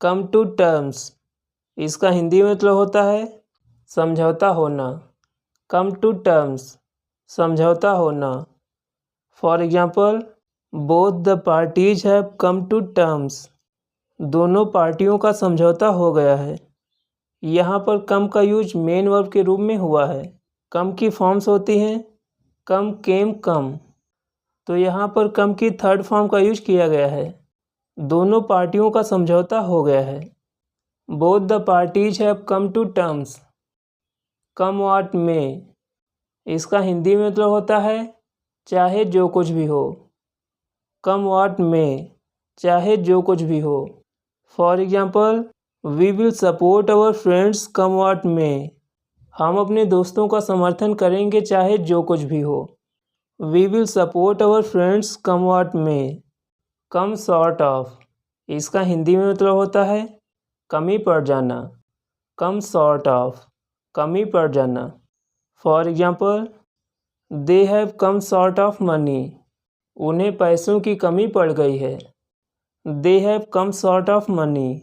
Come to terms, इसका हिंदी में मतलब होता है समझौता होना। कम टू टर्म्स, समझौता होना। For example, both the parties have come to terms, दोनों पार्टियों का समझौता हो गया है। यहाँ पर कम का यूज मेन वर्ब के रूप में हुआ है। कम की फॉर्म्स होती हैं कम, केम, कम, तो यहाँ पर कम की थर्ड फॉर्म का यूज किया गया है। दोनों पार्टियों का समझौता हो गया है। Both the parties have come to terms. Come what may, इसका हिंदी में मतलब होता है चाहे जो कुछ भी हो। कम व्हाट में, चाहे जो कुछ भी हो। For example, we will support our friends come what may, हम अपने दोस्तों का समर्थन करेंगे चाहे जो कुछ भी हो। We will support our friends come what may. Come short of, इसका हिंदी में मतलब होता है कमी पड़ जाना। कम शॉर्ट ऑफ, कमी पड़ जाना। For example, they have come short of money, उन्हें पैसों की कमी पड़ गई है। They have come short of money.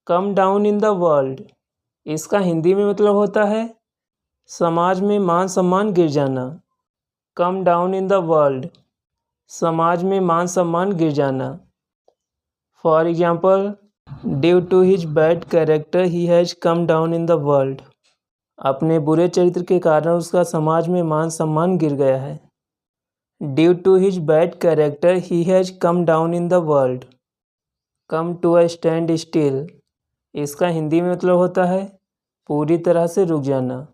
Come down in the world, इसका हिंदी में मतलब होता है समाज में मान सम्मान गिर जाना। Come down in the world, समाज में मान सम्मान गिर जाना। For example, due to his bad character he has come down in the world, अपने बुरे चरित्र के कारण उसका समाज में मान सम्मान गिर गया है। Due to his bad character he has come down in the world. Come to a stand still, इसका हिंदी में मतलब होता है पूरी तरह से रुक जाना।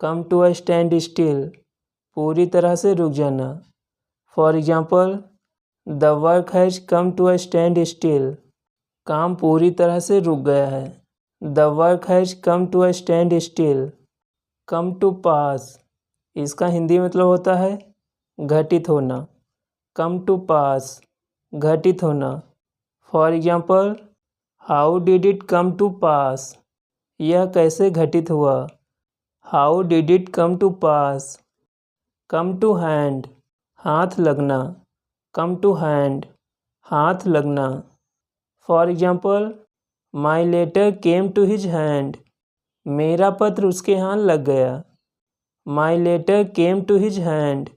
Come to a stand still, पूरी तरह से रुक जाना। For example, the work has come to a stand still, काम पूरी तरह से रुक गया है। The work has come to a stand still. Come to pass, इसका हिंदी मतलब होता है घटित होना। कम टू पास, घटित होना। For example, how did it come to pass, यह कैसे घटित हुआ। How did it come to pass. Come to hand, हाथ लगना। कम टू हैंड, हाथ लगना। For example, my letter came to his hand, मेरा पत्र उसके हाथ लग गया। My letter came to his hand,